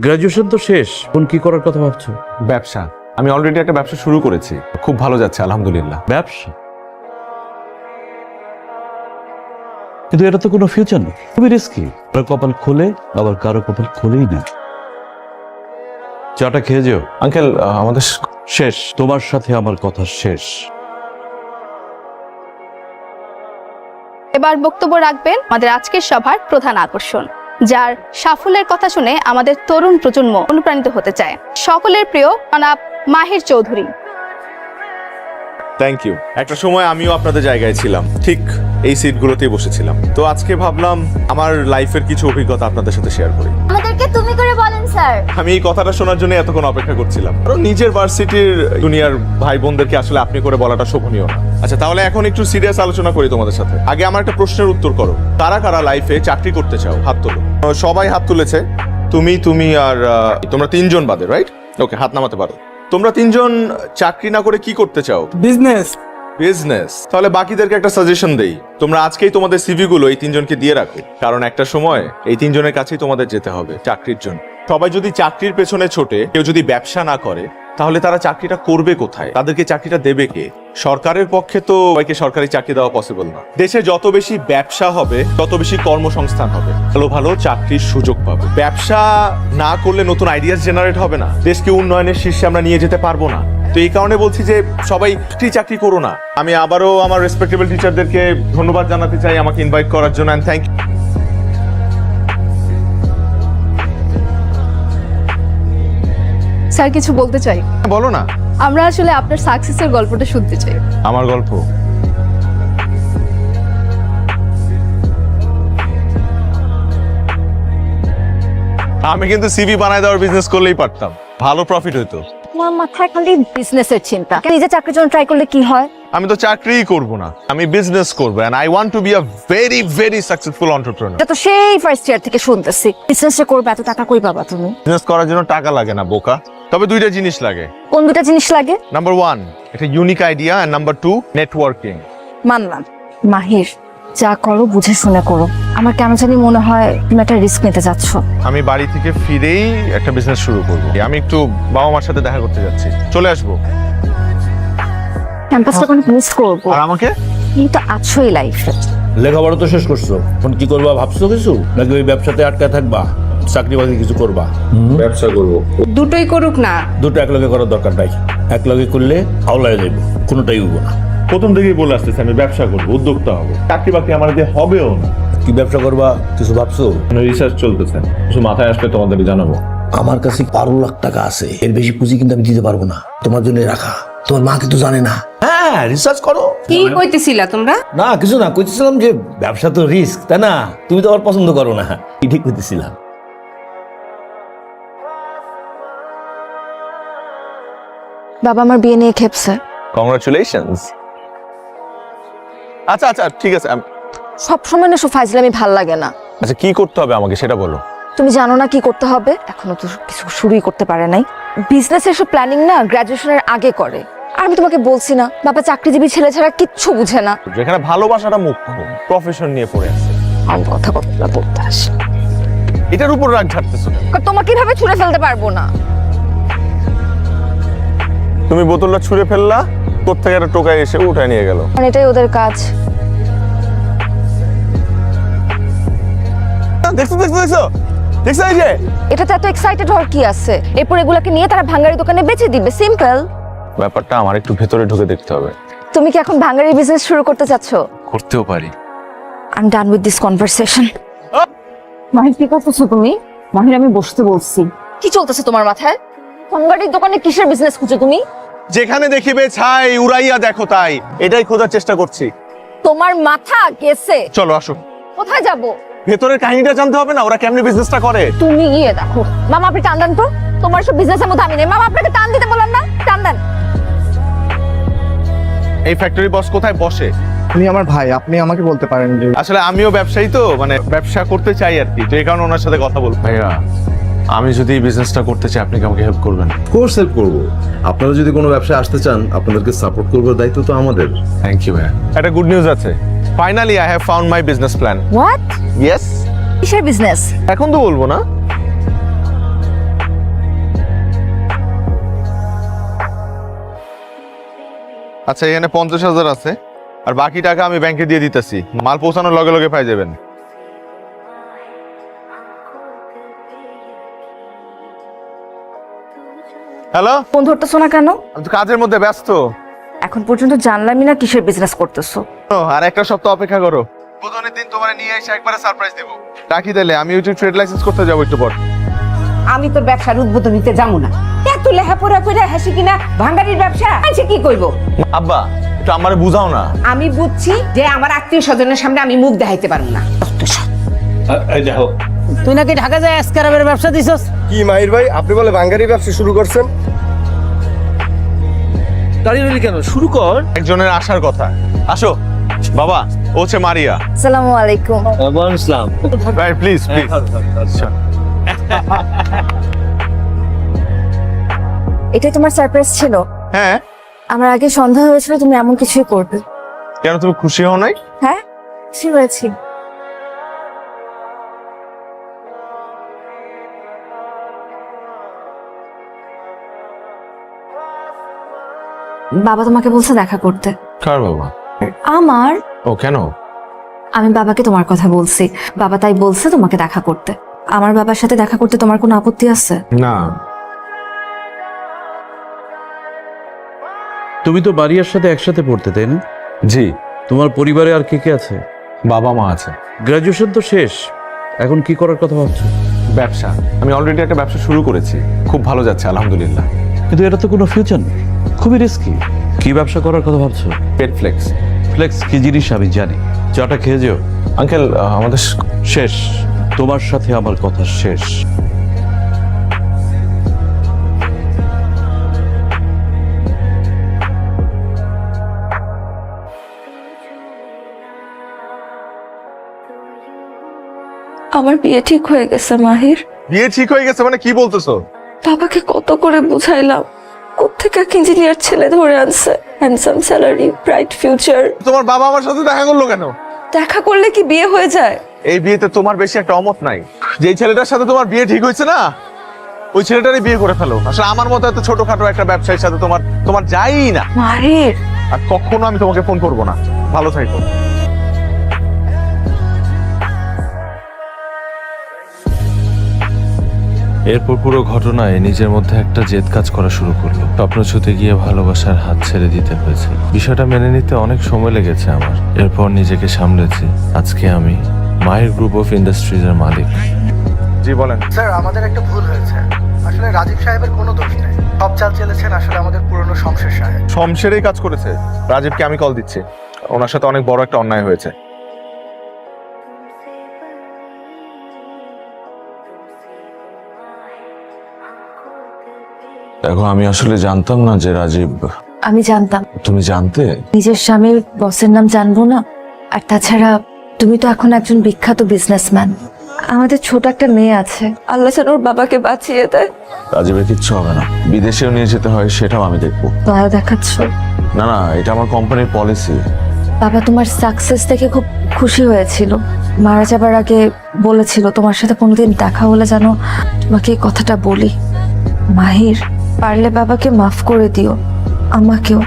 Graduation তো শেষ, এখন কি করার কথা ভাবছো? ব্যবসা। আমি অলরেডি একটা ব্যবসা শুরু করেছি, খুব ভালো যাচ্ছে আলহামদুলিল্লাহ। ব্যবসা? কিন্তু এটা তো কোনো ফিউচার নেই, খুবই রিস্কি। কারো কপাল খোলে, আবার কারো কপাল খোলেই না। চাটা খেয়ে যেও। আঙ্কেল আমাদের শেষ, তোমার সাথে আমার কথা শেষ। এবার বক্তব্য রাখবেন আমাদের আজকের সভার প্রধান আকর্ষণ, যার সাফল্যের কথা শুনে আমাদের তরুণ প্রজন্ম অনুপ্রাণিত হতে চায়। সকলের প্রিয় জনাব মাহির চৌধুরী। Thank you. একটা সময় আমিও আপনাদের জায়গায় ছিলাম, ঠিক এই সিটগুলোতেই বসেছিলাম। তো আজকে ভাবলাম আমার লাইফের কিছু অভিজ্ঞতা আপনাদের সাথে শেয়ার করি। আমাদেরকে তুমি করে বলেন স্যার। আমি এই কথাটা শোনার জন্য এতক্ষণ অপেক্ষা করছিলাম, কারণ নিজের ভার্সিটির জুনিয়র ভাই বোনদেরকে আসলে আপনি করে বলাটা শোভনীয় না। আচ্ছা, তাহলে এখন একটু সিরিয়াস আলোচনা করি তোমাদের সাথে। আগে আমার একটা প্রশ্নের উত্তর করো, কারা কারা লাইফে চাকরি করতে চাও? হাত তোলো। সবাই হাত তুলেছে। তুমি আর তোমরা তিনজন বাদে, রাইট? ওকে, হাত নামাতে পারো। তোমরা তিনজন চাকরি না করে কি করতে চাও? বিজনেস। বিজনেস। তাহলে বাকিদেরকে একটা সাজেশন দেই, তোমরা আজকেই তোমাদের সিভি গুলো এই তিনজনকে দিয়ে রাখো, কারণ একটা সময় এই তিনজনের কাছেই তোমাদের যেতে হবে চাকরির জন্য। সবাই যদি চাকরির পেছনে ছোটে, কেউ যদি ব্যবসা না করে, তাহলে তারা চাকরিটা করবে কোথায়? তাদেরকে চাকরিটা দেবে কে? সরকারের পক্ষে তো সবাইকে সরকারি চাকরি দেওয়া পসিবল না। দেশে যত বেশি ব্যবসা হবে, তত বেশি কর্মসংস্থান হবে, ভালো ভালো চাকরির সুযোগ পাবে। ব্যবসা না করলে নতুন আইডিয়াস জেনারেট হবে না, দেশকে উন্নয়নের শীর্ষে আমরা নিয়ে যেতে পারবো না। তো এই কারণে বলছি যে সবাই চাকরি করো না। আমি আবারও আমার রেসপেক্টেবল টিচারদেরকে ধন্যবাদ জানাতে চাই আমাকে ইনভাইট করার জন্য, এন্ড থ্যাংক ইউ। স্যার কিছু বলতে চাই। বলো না। আমরা আসলে আপনার সাকসেসের গল্পটা শুনতে চাই। আমার গল্প? আমি কিন্তু সিভি বানায় দেওয়ার বিজনেস করলেই পারতাম, ভালো প্রফিট হইতো। আমার মাথায় খালি বিজনেসের চিন্তা। নিজে চাকরির জন্য ট্রাই করলে কি হয়? আমি তো চাকরিই করব না, আমি বিজনেস করব, and I want to be a very very successful entrepreneur. এটা তো সেই ফার্স্ট ইয়ার থেকে শুনতেছি। বিজনেসটা করবে, এত টাকা কই পাবা তুমি? বিজনেস করার জন্য টাকা লাগে না বোকা, তবে দুইটা জিনিস লাগে। কোন দুটা জিনিস লাগে? নাম্বার 1 একটা unique idea, and number 2 networking. মানলাম। মাহির, যা করো বুঝে শুনে করো। আমার কেন জানি মনে হয় তুমি একটা রিস্ক নিতে যাচ্ছ। আমি বাড়ি থেকে ফিরেই একটা বিজনেস শুরু করব। আমি একটু বাবা মার সাথে দেখা করতে যাচ্ছি, চলে আসবো। ক্যাম্পাসটা কোনো মিস করবো। আর আমাকে? তুমি তো আছোই লাইফে। লেখাপড়া তো শেষ করছো, এখন কি করবা ভাবছো কিছু, নাকি ওই ব্যবসাতে আটকায় থাকবা, চাকরি বাকরি কিছু করবা? ব্যবসা করব। দুটোই করুক না। দুটো একলগে করার দরকার নাই, একলগে করলে হাওলায় যাইব, কোনোটাই উঠবো না। প্রথম থেকেই বলে আসতেছি আমি ব্যবসা করব, উদ্যোক্তা হব। চাকরি বাকরি আমার দিয়ে হবেও না। কি ব্যবসা করবা কিছু ভাবছো? রিসার্চ চলতেছে, কিছু মাথায় আসলে তোমাদের জানাবো। আমার কাছে 12 লাখ টাকা আছে, এর বেশি পুঁজি কিন্তু আমি দিতে পারবো না, তোমার জন্য রাখা। তোমার মা কিন্তু জানে না। হ্যাঁ, রিসার্চ করো। কি কইতেছিলা তোমরা? না কিছু না, কইতেছিলাম যে ব্যবসা তো রিস্ক, তাই না? তুমি তো আবার পছন্দ করো না, ঠিক কইতেছিলাম। বাবা আমার বিয়ে নিয়ে খেপছে। কংগ্রাচুলেশনস। আচ্ছা আচ্ছা ঠিক আছে। সবসময় না ফাইজলামি ভাল লাগে না। আচ্ছা কি করতে হবে আমাকে সেটা বলো। তুমি জানো না কি করতে হবে? এখনো তো কিছু শুরুই করতে পারে নাই। বিজনেসের সব প্ল্যানিং না গ্রাজুয়েশনের আগে করে। আর আমি তোমাকে বলছি না, বাবা চাকরিজীবী ছেলে ছাড়া কিচ্ছু বুঝে না। যেখানে ভালোবাসাটা মুখ্য, প্রফেশন নিয়ে পড়ে আছে। আমি কথা বলতে আসি, এটার উপর রাগ ঝাড়তেছো কেন? তোমাকে কিভাবে ছুঁড়ে ফেলতে পারবো না। তুমি বোতলটা ছুঁড়ে ফেললা, কোত্থেকে একটা টোকায় এসে উঠায় নিয়ে গেল। কারণ এটাই ওদের কাজ। দেখছো দেখছো দেখছো দেখছো এই যে এটাতে এত এক্সাইটেড হওয়ার কি আছে? এরপর এগুলাকে নিয়ে তারা ভাঙ্গারি দোকানে বেচে দিবে, সিম্পল। ব্যাপারটা আমার একটু ভেতরে ঢুকে দেখতে হবে। তুমি কি এখন ভাঙ্গারি বিজনেস শুরু করতে চাচ্ছ? করতেও পারি। I am done with this conversation. Mahir কি করতেছো তুমি? মাহির আমি বসতে বলছি। কি চলতেছে তোমার মাথায়? ভাঙ্গারির দোকানে কিসের বিজনেস খুঁজো তুমি? যেখানে দেখিবে ছাই উড়াইয়া দেখো তাই, এটাই খোঁজার চেষ্টা করছি। তোমার মাথা গেছে। চলো আসো। কোথায় যাব? ভেতরের কাহিনীটা জানতে হবে না, ওরা কেমনে বিজনেসটা করে। তুমি গিয়ে দেখো। মামা আপনি টান দেন তো, তোমার সব বিজনেসের মধ্যে আমি নেই। মামা আপনাকে টান দিতে বললাম না, টান দেন। এই ফ্যাক্টরি বস কোথায় বসে? উনি আমার ভাই, আপনি আমাকে বলতে পারেন যে। আসলে আমিও ব্যবসায়ী, তো মানে ব্যবসা করতে চাই আর কি, তো এই কারণে ওনার সাথে কথা বলবো। ভাইয়া আমি যদি এই বিজনেসটা করতে চাই, আপনি কি আমাকে হেল্প করবেন? কোর্স হেল্প করবো। আপনারা যদি কোনো ব্যবসায় আসতে চান, আপনাদেরকে সাপোর্ট করবার দায়িত্ব তো আমাদের। থ্যাংক ইউ ভাইয়া। একটা গুড নিউজ আছে, finally I have found my business plan. What? Yes. কিসের বিজনেস? এখন তো বলবো না। আচ্ছা এখানে 50,000 আছে, আর বাকি টাকা আমি ব্যাংকে দিয়ে দিতেছি, মাল পৌঁছানোর লগে লগে পাই যাবেন। হ্যালো, ফোন ধরতেছো না কেন? আমি তো কাজের মধ্যে ব্যস্ত। এখন পর্যন্ত জানলামই না কিসের বিজনেস করতেছো। আর একটা সপ্তাহ অপেক্ষা করো, বুধনের দিন তোমার নিয়ে এসে একবারে সারপ্রাইজ দেবো। রাখি তাহলে, আমি ওই ট্রেড লাইসেন্স করতে যাবো একটু পর। আমি তোর ব্যবসার উদ্বোধন নিতে যাবো না। এত লেহাপড়া করে হাসি কিনা ভাঙ্গারির ব্যবসা আছে কি করবো? আব্বা একটু আমারে বুঝাও না। আমি বুঝছি যে আমার আত্মীয় স্বজনের সামনে আমি মুখ দেখাইতে পারবো না। তুই নাকি ঢাকা যায় এসকারাবের ব্যবসা দিছস? কি মাহির ভাই, আপনি বলে বাঙ্গারি ব্যবসা শুরু করছেন? দাঁড়িয়ে রইলি কেন, শুরু কর। একজনের আসার কথা। আসো বাবা, ও হচ্ছে মারিয়া। আসসালামু আলাইকুম। ওয়ালাইকুম আসসালাম। ভাই প্লিজ প্লিজ। এটাই তোমার সারপ্রাইজ ছিল? হ্যাঁ, আমার আগে সন্দেহ হয়েছিল তুমি এমন কিছুই করবে। কেন তুমি খুশি হও নাই? হ্যাঁ, খুশি হয়েছি। বাবা তোমাকে বলছে দেখা করতে। কার বাবা? আমার। ও কেন? আমি বাবাকে তোমার কথা বলছি, বাবা তাই বলছে তোমাকে দেখা করতে। আমার বাবার সাথে দেখা করতে তোমার কোনো আপত্তি আছে? না। তুমি তো বাড়িয়ার সাথে একসাথে পড়তে, তাই না? জি, তোমার পরিবারে আর কে কে আছে? বাবা মা আছে। গ্রাজুয়েশন তো শেষ, এখন কি করার কথা ভাবছো? ব্যবসা, আমি অলরেডি একটা ব্যবসা শুরু করেছি, খুব ভালো যাচ্ছে আলহামদুলিল্লাহ। কিন্তু এটা তো কোনো ফিউচার নেই, খুবই রিস্কি। কি ব্যবসা করার কথা ভাবছো? পেট ফ্লেক্স। ফ্লেক্স কি জিনিস আমি জানি, চাটা খেয়ে যেও। আঙ্কেল আমাদের শেষ, তোমার সাথে আমার কথা শেষ। আমার বিয়ে ঠিক হয়ে গেছে মাহির। বিয়ে ঠিক হয়ে গেছে মানে কি বলতেছো? বাবাকে কত করে বুঝাইলাম, কোত্থেকে এক ইঞ্জিনিয়ার ছেলে ধরে আনছে, হ্যান্ডসাম স্যালারি, ব্রাইট ফিউচার। তোমার বাবা আমার সাথে দেখা করলো কেন? দেখা করলে কি বিয়ে হয়ে যায়? এই বিয়েতে তোমার বেশি একটা অমত নাই। যেই ছেলেটার সাথে তোমার বিয়ে ঠিক হয়েছে না, ওই ছেলেটারই বিয়ে করে ফেলো। আসলে আমার মতো এত ছোটখাটো একটা ব্যবসায়ীর সাথে তোমার যাই না। মাহির, আর কখনো আমি তোমাকে ফোন করবো না। ভালো থাকো। এরপর পুরো ঘটনায় নিজের মধ্যে একটা জেদ কাজ করা শুরু করলো। স্বপ্ন ছুতে গিয়ে ভালোবাসার হাত ছেড়ে দিতে হয়েছে। বিষয়টা মেনে নিতে অনেক সময় লেগেছে আমার। এরপর নিজেকে সামলেছি। আজকে আমি মাহির গ্রুপ অফ ইন্ডাস্ট্রিজ এর মালিক। জি বলেন। স্যার, আমাদের একটা ভুল হয়েছে। আসলে রাজীব সাহেবের কোনো দোষ নেই, সব চাল চেলেছেন আসলে আমাদের পুরনো শমশের সাহেব। শমশেরই কাজ করেছে। রাজীবকে আমি কল দিচ্ছি, ওনার সাথে অনেক বড় একটা অন্যায় হয়েছে। দেখো, আমি আসলে জানতাম না যে রাজীব। আমি জানতাম। তুমি জানতে? নিজের স্বামীর বসের নাম জানবো না? আর তাছাড়া তুমি তো এখন একজন বিখ্যাত বিজনেসম্যান। আমাদের ছোট একটা মেয়ে আছে, আল্লাহ যেন ওর বাবাকে বাঁচিয়ে দেয়। রাজীবের কিচ্ছু হবে না, বিদেশেও নিয়ে যেতে হয় সেটাও আমি দেখবো। দয়া দেখাচ্ছ? না না, এটা আমার কোম্পানির পলিসি। বাবা তোমার সাকসেস দেখে খুব খুশি হয়েছিল। মারা যাবার আগে বলেছিল তোমার সাথে কোনোদিন দেখা হলে যেন তোমাকে এই কথাটা বলি। মাহির, পারলে বাবাকে মাফ করে দিও, আমাকেও।